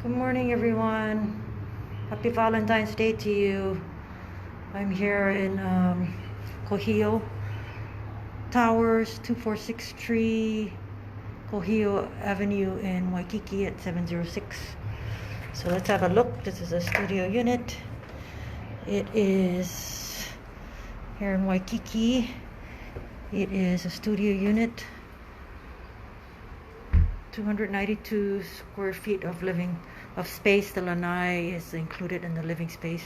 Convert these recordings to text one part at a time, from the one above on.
Good morning, everyone. Happy Valentine's Day to you. I'm here in Kuhio Towers, 2463 Kuhio Avenue in Waikiki at 706. So let's have a look. This is a studio unit. It is here in Waikiki. It is a studio unit. 292 square feet of space. The lanai is included in the living space,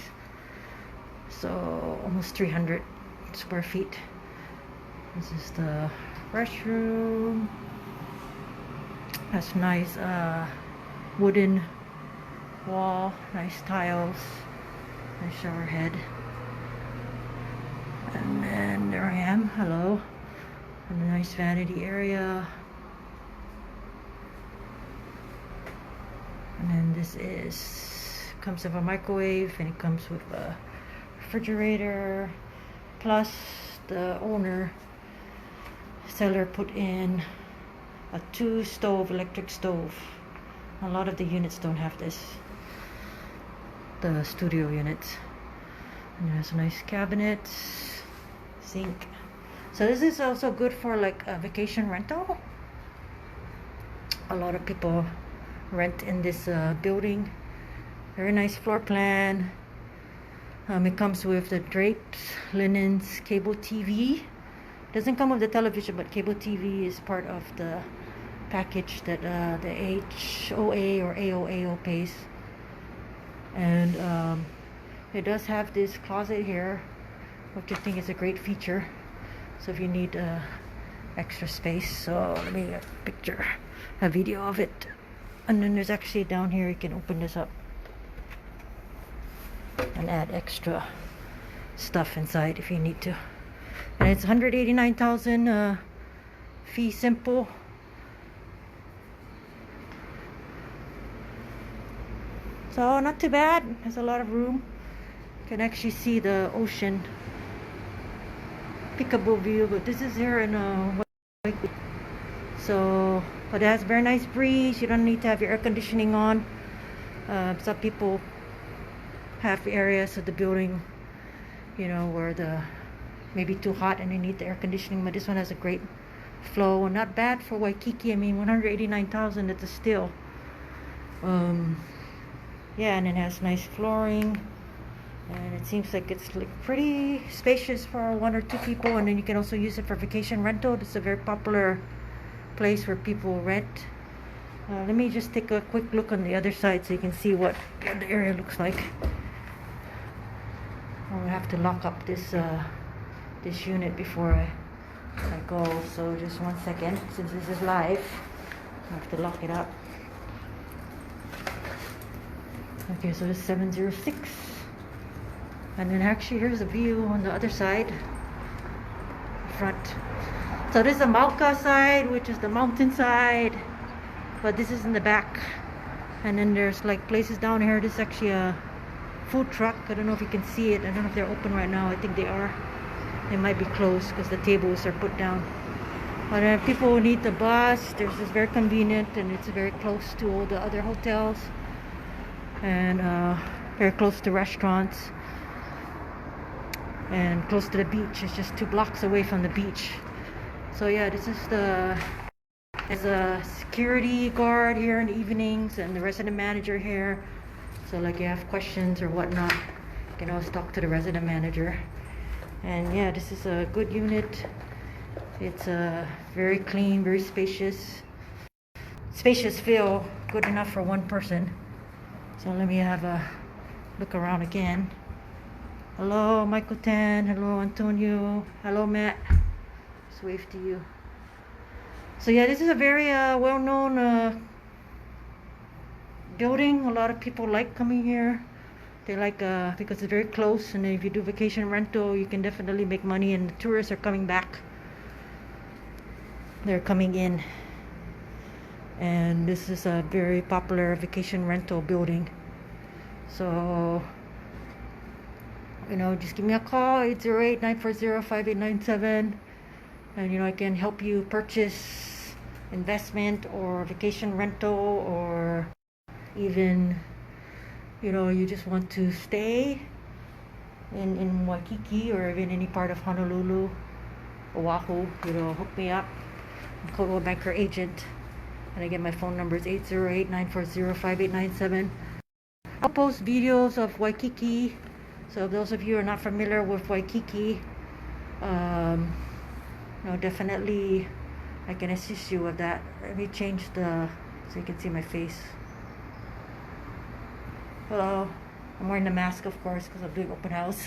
so almost 300 square feet. This is the restroom. Has nice wooden wall, nice tiles, nice shower head. And then there I am. Hello. And a nice vanity area. And then this comes with a microwave, and it comes with a refrigerator. Plus, the seller put in a 2-stove electric stove. A lot of the units don't have this, the studio units. And there's a nice cabinet, sink. So this is also good for like a vacation rental. A lot of people rent in this building. Very nice floor plan. It comes with the drapes, linens, cable TV. Doesn't come with the television, but cable TV is part of the package that the HOA or AOAO pays. And it does have this closet here, which I think is a great feature. So if you need extra space, so let me get a video of it. And then there's actually down here, you can open this up and add extra stuff inside if you need to. And it's 189,000 fee simple. So not too bad. There's a lot of room. You can actually see the ocean. Peekaboo view, but this is here in Waikiki. So, but it has very nice breeze. You don't need to have your air conditioning on. Some people have areas of the building, you know, where the maybe too hot and they need the air conditioning. But this one has a great flow, and not bad for Waikiki. I mean, 189,000. It's a steal. Yeah, and it has nice flooring, and it seems like it's like pretty spacious for 1 or 2 people. And then you can also use it for vacation rental. It's a very popular place where people rent. Let me just take a quick look on the other side so you can see what the area looks like. I'll have to lock up this unit before I go, so just 1 second. Since this is live, I have to lock it up. Okay, so this is 706, and then actually here's a view on the other side, front. So this is the Mauka side, which is the mountain side, but this is in the back. And then there's like places down here. This is actually a food truck. I don't know if you can see it. I don't know if they're open right now. I think they are. They might be closed because the tables are put down. But people who need the bus, this very convenient, and it's very close to all the other hotels, and very close to restaurants, and close to the beach. It's just 2 blocks away from the beach. So yeah, this is there's a security guard here in the evenings, and the resident manager here. So like you have questions or whatnot, you can always talk to the resident manager. And yeah, this is a good unit. It's very clean, very spacious. Spacious feel, good enough for 1 person. So let me have a look around again. Hello, Michael Tan. Hello, Antonio. Hello, Matt. Wave to you. So yeah, this is a very well-known building. A lot of people like coming here. They like because it's very close, and if you do vacation rental, you can definitely make money, and the tourists are coming back. They're coming in, and this is a very popular vacation rental building. So you know, just give me a call, 808-940-5897. And you know, I can help you purchase investment or vacation rental, or even, you know, you just want to stay in Waikiki or even any part of Honolulu, Oahu, you know, hook me up. I'm Coldwell Banker Agent. And again, my phone number is 808-940-5897. I'll post videos of Waikiki. So if those of you who are not familiar with Waikiki, you know, definitely I can assist you with that. Let me change so you can see my face. Hello. I'm wearing the mask, of course, because I'm doing open house.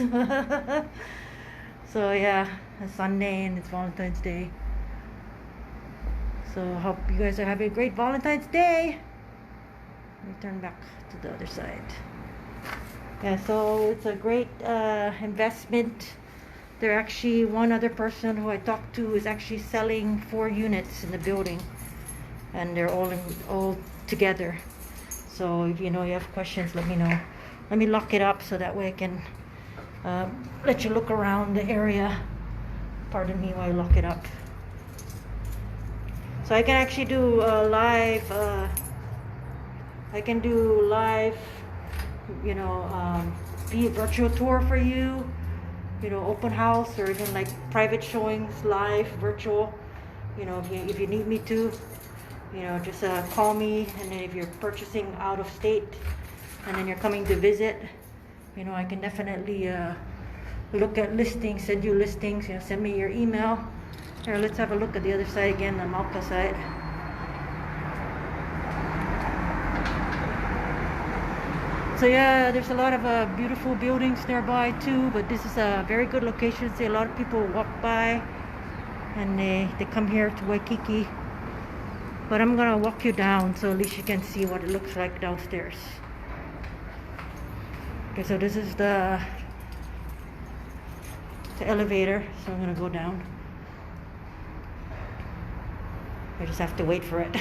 So yeah, it's Sunday and it's Valentine's Day. So I hope you guys are having a great Valentine's Day. Let me turn back to the other side. Yeah, so it's a great investment. There actually one other person who I talked to is actually selling 4 units in the building, and they're all together. So if you know you have questions, let me know. Let me lock it up so that way I can let you look around the area. Pardon me while I lock it up. So I can actually do live. I can do live, you know, be a virtual tour for you. You know, open house or even like private showings, live, virtual. You know, if you need me to, you know, just call me. And then if you're purchasing out of state and then you're coming to visit, you know, I can definitely look at listings, send you listings. You know, send me your email. Here, let's have a look at the other side again, the Mauka side. So yeah, there's a lot of beautiful buildings nearby too, but this is a very good location. See, a lot of people walk by and they come here to Waikiki. But I'm gonna walk you down so at least you can see what it looks like downstairs. Okay, so this is the elevator, so I'm gonna go down. I just have to wait for it.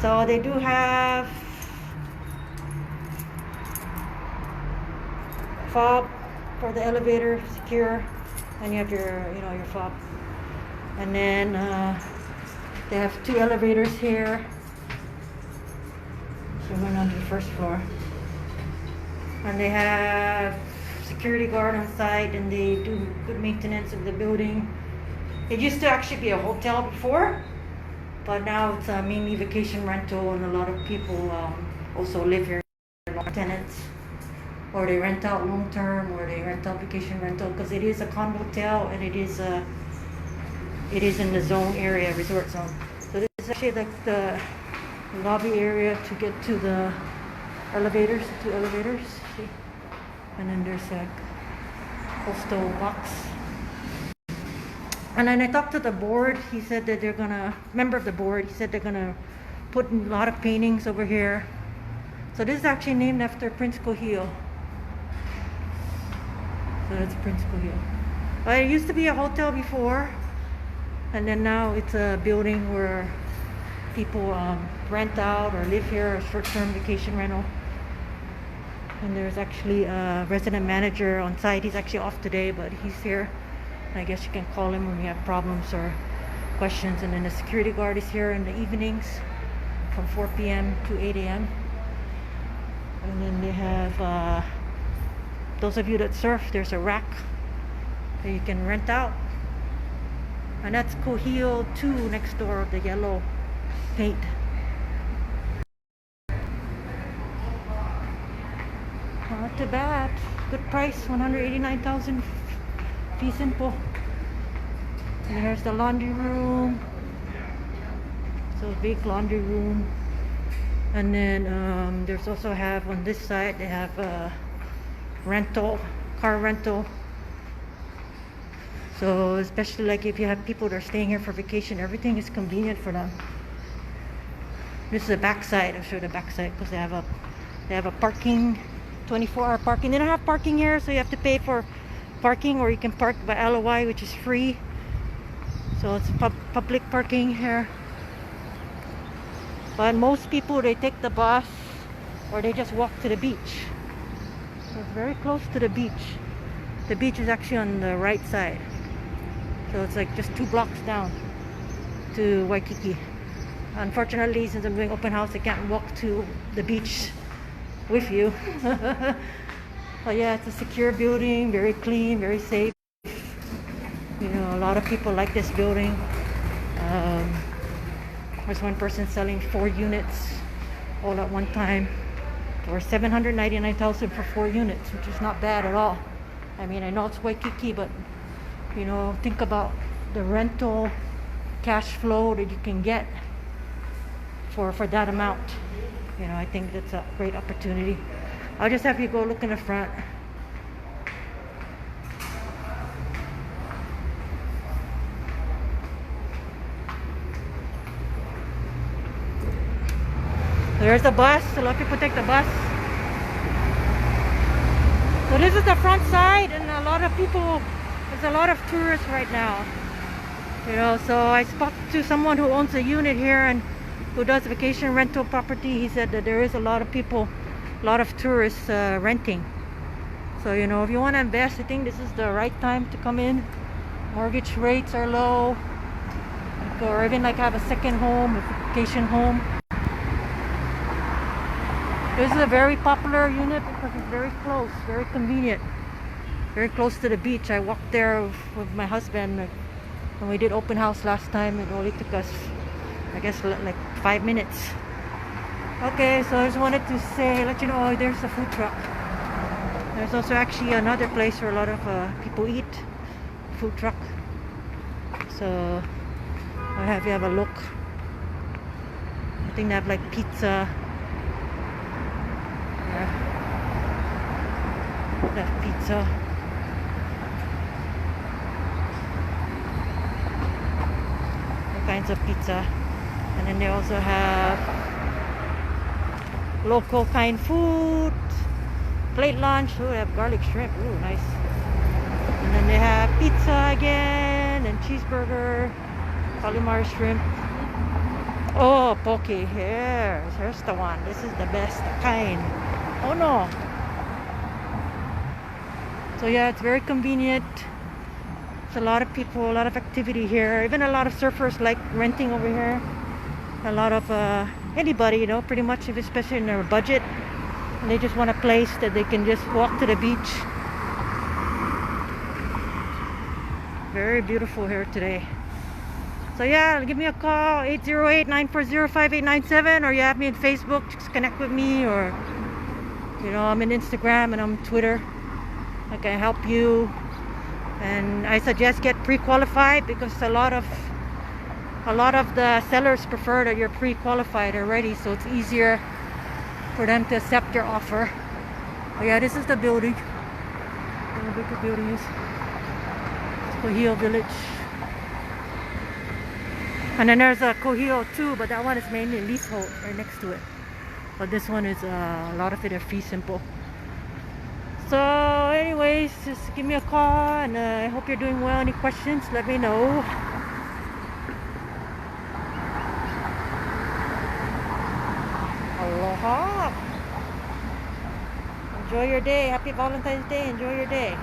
So they do have fob for the elevator, secure, and you have your, you know, your fob. And then they have 2 elevators here. So we're going on to the first floor. And they have security guard on site, and they do good maintenance of the building. It used to actually be a hotel before, but now it's mainly vacation rental, and a lot of people also live here, tenants, or they rent out long term, or they rent out vacation rental, because it is a condo hotel and it is in the zone area, resort zone. So this is actually like the lobby area to get to the elevators, the 2 elevators. See? And then there's a postal box. And then I talked to the board. He said that they're gonna, member of the board, he said they're gonna put a lot of paintings over here. So this is actually named after Prince Kuhio. So that's Prince Kuhio. It used to be a hotel before, and then now it's a building where people rent out or live here, a short-term vacation rental. And there's actually a resident manager on site. He's actually off today, but he's here. I guess you can call him when you have problems or questions. And then the security guard is here in the evenings from 4 p.m. to 8 a.m. And then they have, those of you that surf, there's a rack that you can rent out. And that's Kuhio 2 next door, the yellow paint. Not too bad. Good price, 189,000 fee simple. And here's the laundry room. So big laundry room. And then there's also have on this side they have rental, car rental. So especially like if you have people that are staying here for vacation, everything is convenient for them. This is the back side. I'll show you the back side because they have a parking, 24-hour parking. They don't have parking here, so you have to pay for parking, or you can park by ALOHA, which is free. So it's public parking here. But most people, they take the bus or they just walk to the beach. So it's very close to the beach. The beach is actually on the right side. So it's like just 2 blocks down. to Waikiki. Unfortunately, since I'm doing open house, I can't walk to the beach with you. But yeah, it's a secure building, very clean, very safe. You know, a lot of people like this building. There's one person selling 4 units all at one time for $799,000 for 4 units, which is not bad at all. I mean, I know it's Waikiki, but you know, think about the rental cash flow that you can get for that amount. You know, I think that's a great opportunity. I'll just have you go look in the front. There's the bus. A lot of people take the bus. So this is the front side, and a lot of people, there's a lot of tourists right now. You know, so I spoke to someone who owns a unit here and who does vacation rental property. He said that there is a lot of people, a lot of tourists renting. So, you know, if you want to invest, I think this is the right time to come in. Mortgage rates are low, or even like have a second home, a vacation home. This is a very popular unit because it's very close, very convenient, very close to the beach. I walked there with my husband when we did open house last time. It only took us, I guess, like 5 minutes. Okay, so I just wanted to say, let you know, oh, there's a food truck. There's also actually another place where a lot of people eat, food truck. So I'll have you have a look. I think they have like pizza. That pizza. All kinds of pizza. And then they also have local kind food, plate lunch. Oh, they have garlic shrimp. Ooh, nice. And then they have pizza again, and cheeseburger, calamari shrimp. Oh, poke. Here's the one. This is the best kind. Oh no. So yeah, it's very convenient. There's a lot of people, a lot of activity here. Even a lot of surfers like renting over here. A lot of anybody, you know, pretty much, if especially in their budget, and they just want a place that they can just walk to the beach. Very beautiful here today. So yeah, give me a call, 808-940-5897, or you have me on Facebook, just connect with me, or you know, I'm on Instagram and I'm on Twitter. I can help you, and I suggest get pre-qualified because a lot of the sellers prefer that you're pre-qualified already, so it's easier for them to accept your offer. Oh yeah, this is the building. How big the building is. It's Kuhio Village. And then there's a Kuhio too, but that one is mainly leasehold right next to it. But this one is a lot of it are fee simple. So anyways, just give me a call, and I hope you're doing well. Any questions, let me know. Aloha. Enjoy your day. Happy Valentine's Day. Enjoy your day.